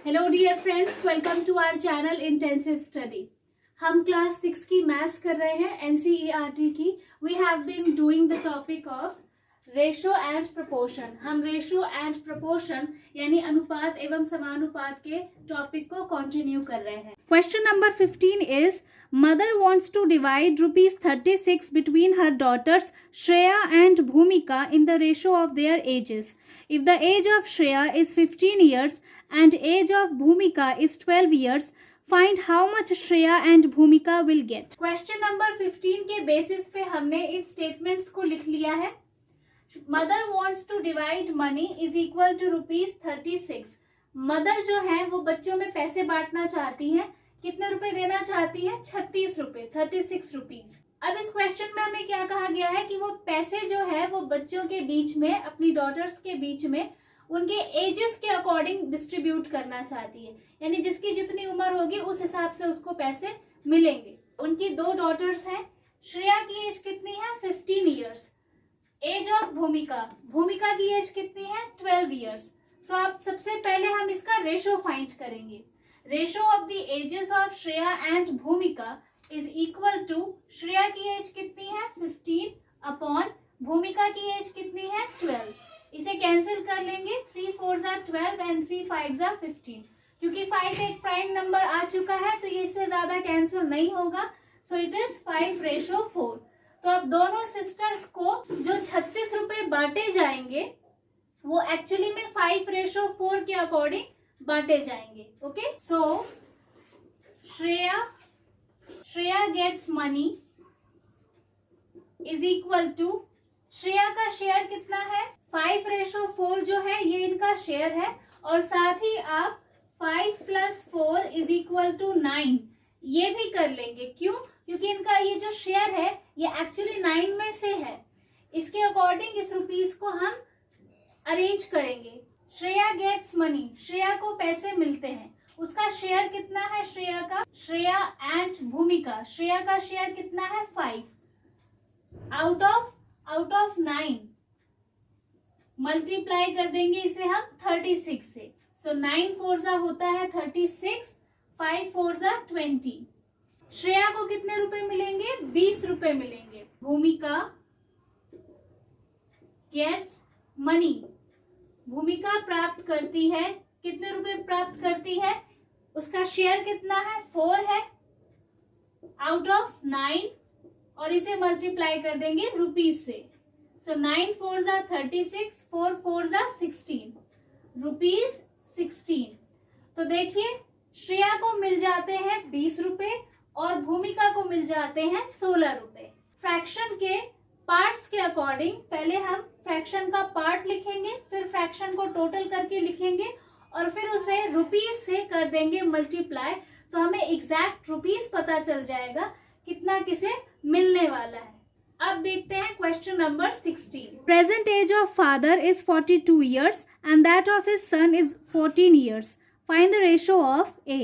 Hello dear friends, welcome to our channel intensive study. हम class 6 की maths कर रहे हैं, एनसीईआरटी की। We have been doing the topic of ratio and proportion. हम ratio and proportion यानी अनुपात एवं समानुपात के टॉपिक को कंटिन्यू कर रहे हैं। Question number 15 is mother wants to divide ₹36 between her daughters Shreya and Bhumika in the ratio of their ages. If the age of Shreya is 15 years and age of Bhumika is 12 years, find how much Shreya and Bhumika will get. Question number 15 के basis पे हमने इन statements को लिख लिया है। Mother wants to divide money is equal to ₹36। Mother जो है वो बच्चों में पैसे बांटना चाहती है। कितने रुपए देना चाहती है? 36 रुपए, 36 रुपीज। अब इस क्वेश्चन में हमें क्या कहा गया है कि वो पैसे जो है वो बच्चों के बीच में, अपनी डॉटर्स के बीच में उनके एजेस के अकॉर्डिंग डिस्ट्रीब्यूट करना चाहती है, यानी जिसकी जितनी उम्र होगी उस हिसाब से उसको पैसे मिलेंगे। उनकी दो डॉटर्स हैं। श्रेया की एज कितनी है? 15 years। एज ऑफ भूमिका, भूमिका की एज कितनी है? 12 years। सो अब सबसे पहले हम इसका रेशो फाइंड करेंगे। Ratio of the ages of Shreya and Bhumika is equal to, Shreya की एज कितनी है? 15 अपॉन भूमिका की एज कितनी है? 12। इसे कैंसिल कर लेंगे। 3 4s are 12 and 3 5s are 15। क्योंकि 5 एक प्राइम नंबर आ चुका है तो ये इससे ज्यादा कैंसिल नहीं होगा। So it is 5:4। तो अब दोनों सिस्टर्स को जो 36 रुपए बांटे जाएंगे वो एक्चुअली में 5:4 के अकॉर्डिंग बांटे जाएंगे। Okay, so Shreya gets money is equal to, Shreya का शेयर कितना है? 5:4 जो है ये इनका शेयर है, और साथ ही आप 5 + 4 = 9 ये भी कर लेंगे। क्यों? क्योंकि इनका ये जो शेयर है ये एक्चुअली 9 में से है। इसके अकॉर्डिंग इस रुपीस को हम अरेंज करेंगे। श्रेया गेट्स मनी, श्रेया को पैसे मिलते हैं। उसका शेयर कितना है श्रेया का? श्रेया एंड भूमिका, श्रेया का शेयर कितना है? 5 आउट ऑफ 9 मल्टीप्लाई कर देंगे इसे हम 36 से। सो 9 4s होता है 36, 5 4s 20। श्रेया को कितने रुपए मिलेंगे? 20 रुपए मिलेंगे। भूमिका गेट्स मनी, भूमिका प्राप्त करती है, कितने रुपए प्राप्त करती है? उसका शेयर कितना है? 4 है आउट ऑफ 9, और इसे मल्टीप्लाई कर देंगे रुपीस से। सो 9 4s 36, 4 4s 16, रुपीस 16। तो देखिए श्रेया को मिल जाते हैं 20 रुपए और भूमिका को मिल जाते हैं 16 रुपए। फ्रैक्शन के पार्ट्स के अकॉर्डिंग पहले हम फ्रैक्शन का पार्ट लिखेंगे, फिर फ्रैक्शन को टोटल करके लिखेंगे और फिर उसे रुपीस से कर देंगे मल्टीप्लाई। तो हमें एग्जैक्ट रुपीस पता चल जाएगा कितना किसे मिलने वाला है। अब देखते हैं question number 16। Present age of father is 42 years and that of his son is 14 years. Find the ratio of A.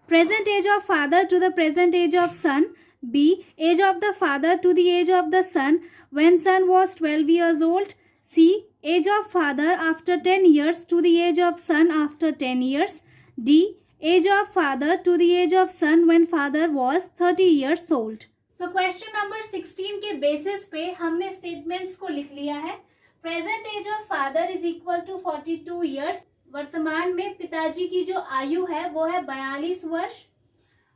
Present age of father to the present age of son. B. Age of the father to the age of the son when son was 12 years old. C. Age of father after 10 years to the age of son after 10 years. D. Age of father to the age of son when father was 30 years old. So question number 16 के basis पे हमने statements को लिख लिया है। Present age of father is equal to 42 years। वर्तमान में पिताजी की जो आयु है वो है 42 वर्ष।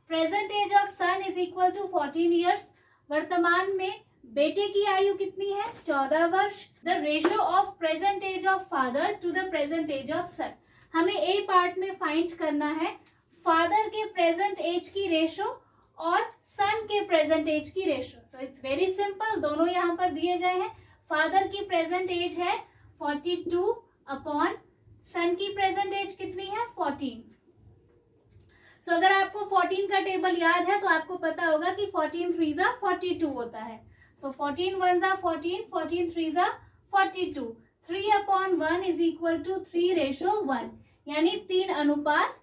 Present age of son is equal to 14 years। वर्तमान में बेटे की आयु कितनी है? 14 वर्ष। The ratio of present age of father to the present age of son. हमें ए पार्ट में फाइंड करना है फादर के प्रेजेंट एज की रेशो और सन के प्रेजेंट एज की ratio. So it's very simple, दोनों यहाँ पर दिए गए हैं। फादर की प्रेजेंट एज है 42 अपॉन सन की प्रेजेंट एज कितनी है? 14। सो अगर आपको 14 का टेबल याद है तो आपको पता होगा कि 14 3s 42 होता है। So 14 1s 14, 14 3s 42। 3 upon 1 is equal to 3:1, यानी 3:1।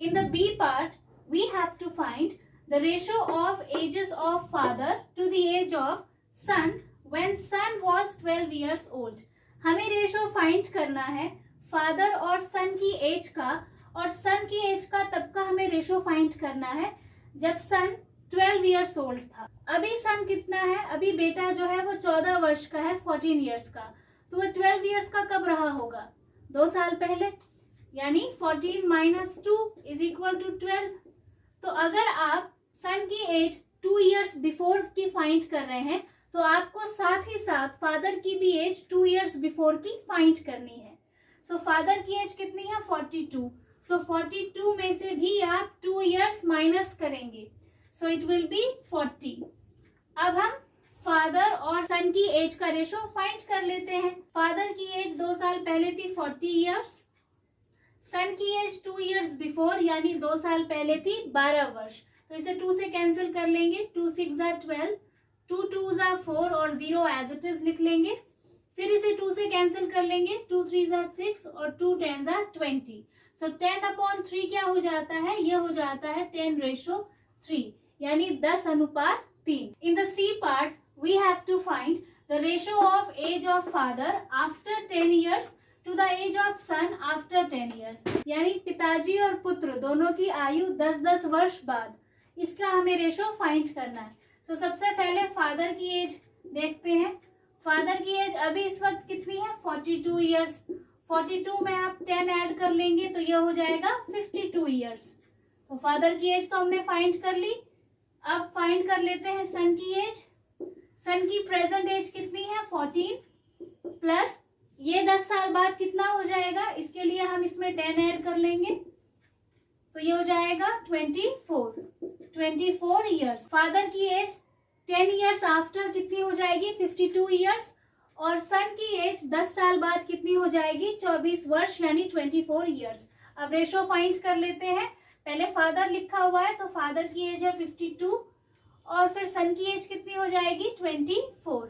In the B part we have to find the ratio of ages of father to the age of son when son was 12 years old. हमें ratio find करना है father और सन की as का और सन की as का तब का हमें रेशो फाइंड करना है जब सन 12 ईयर्स ओल्ड था। अभी सन कितना है, अभी बेटा जो है वो 14 वर्ष का है, 14 ईयर्स का, तो वो 12 ईयर्स का कब रहा होगा, 2 साल पहले, यानी 14 माइनस 2 इज इक्वल टू 12। तो अगर आप सन की एज 2 ईयर्स बिफोर की फाइंड कर रहे हैं तो आपको साथ ही साथ फादर की भी एज 2 ईयर्स बिफोर की फाइंड करनी है। सो फादर की एज कितनी है, 42। सो 42 में से भी आप 2 ईयर्स माइनस करेंगे, सो इट विल बी 40। अब हम फादर और सन की एज का रेशो फाइंड कर लेते हैं। फादर की एज 2 साल पहले थी 40 ईयर्स, सन की एज 2 ईयर्स बिफोर यानी 2 साल पहले थी 12 वर्ष। तो इसे 2 से कैंसिल कर लेंगे, 2 6 12, 2 2 4 और 0 एज इट इज लिख लेंगे। फिर इसे 2 से कैंसिल कर लेंगे, 2 3 6 और 2 10 20। सो 10/3 क्या हो जाता है, यह हो जाता है 10:3 यानी 10:3। In the C part we have to find the ratio of age of father after 10 years to the age of son after 10 years, यानी पिताजी और पुत्र दोनों की आयु 10-10 वर्ष बाद, इसका हमें रेशो फाइंड करना है। सो सबसे पहले फादर की एज देखते हैं। फादर की एज अभी इस वक्त कितनी है, 42 ईयर्स। 42 में आप 10 ऐड कर लेंगे तो यह हो जाएगा 52 ईयर्स। तो फादर की एज तो हमने फाइंड कर ली। अब फाइंड कर लेते हैं सन की एज। सन की प्रेजेंट एज कितनी है, 14 प्लस ये 10 साल बाद कितना हो जाएगा, इसके लिए हम इसमें 10 ऐड कर लेंगे तो ये हो जाएगा 24 ईयर्स। फादर की एज 10 ईयर्स आफ्टर कितनी हो जाएगी, 52 ईयर्स, और सन की एज 10 साल बाद कितनी हो जाएगी, 24 वर्ष यानी 24 ईयर्स। अब रेशो फाइंड कर लेते हैं। पहले फादर लिखा हुआ है तो फादर की एज है 52 और फिर सन की एज कितनी हो जाएगी, 24।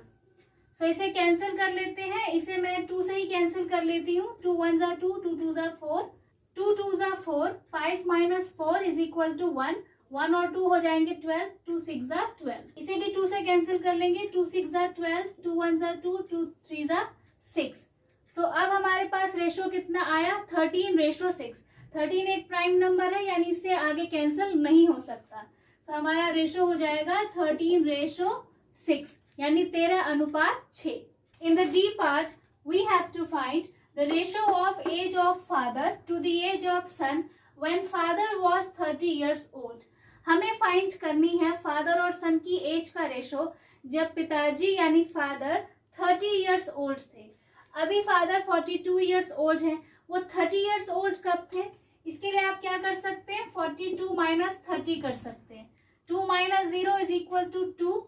सो इसे कैंसिल कर लेते हैं। इसे मैं 2 से ही कैंसिल कर लेती हूँ। 2 1 2, 2 2 4, 2 2 4, 5 माइनस 4 इज इक्वल टू 1। 1 और 2 हो जाएंगे 12, 2 6 12। इसे भी 2 से कैंसिल कर लेंगे। 2 6 12, 2 1 2, 2 3 6। सो अब हमारे पास रेशो कितना आया, 13:6। 13 एक प्राइम नंबर है यानी इससे आगे कैंसिल नहीं हो सकता। सो हमारा रेशो हो जाएगा 13:6 यानी 13:6। In the D part we have to find the ratio of age of father to the age of son when father was 30 years old। हमें फाइंड करनी है फादर और सन की एज का रेशो जब पिताजी यानी फादर 30 इयर्स ओल्ड थे। अभी फादर 42 इयर्स ओल्ड है, वो 30 इयर्स ओल्ड कब थे, इसके लिए आप क्या कर सकते हैं, 42 माइनस 30 कर सकते हैं। 2 minus 0 is equal to 2,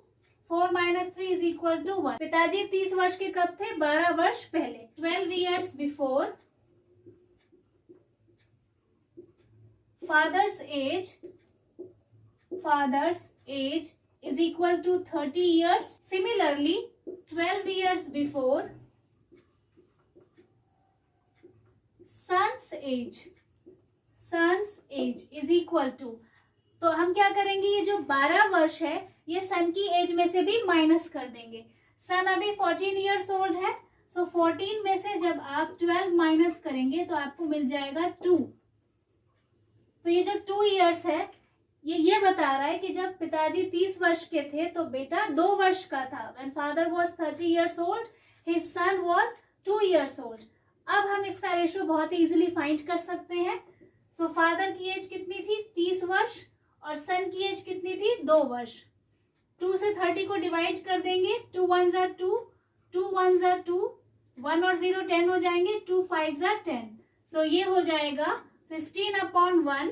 4 minus 3 is equal to 1। पिताजी 30 वर्ष के कब थे, 12 वर्ष पहले, 12 years before. Father's age is equal to 30 years. Similarly 12 years before son's age is equal to, तो हम क्या करेंगे, ये जो 12 वर्ष है ये सन की एज में से भी माइनस कर देंगे। सन अभी 14 इयर्स ओल्ड है, सो 14 में से जब आप 12 माइनस करेंगे तो आपको मिल जाएगा 2। तो ये जो 2 इयर्स है ये बता रहा है कि जब पिताजी 30 वर्ष के थे तो बेटा 2 वर्ष का था। When father was 30 years old his son was 2 years old. अब हम इसका रेशो बहुत ही इजीली फाइंड कर सकते हैं। सो फादर की एज कितनी थी, 30 वर्ष, और सन की एज कितनी थी, 2 वर्ष। 2 से 30 को डिवाइड कर देंगे, 2 1 2, 2 1 2, 1 और 0 10 हो जाएंगे, 2 5 10। सो ये हो जाएगा 15/1,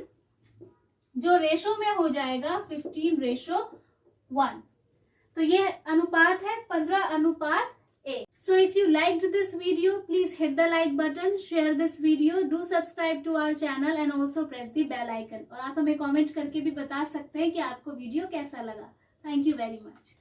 जो रेशो में हो जाएगा 15:1। तो ये अनुपात है 15:1। So if you liked this video, please hit the like button, share this video, do subscribe to our channel and also press the bell icon। और आप हमें कमेंट करके भी बता सकते हैं कि आपको वीडियो कैसा लगा। Thank you very much।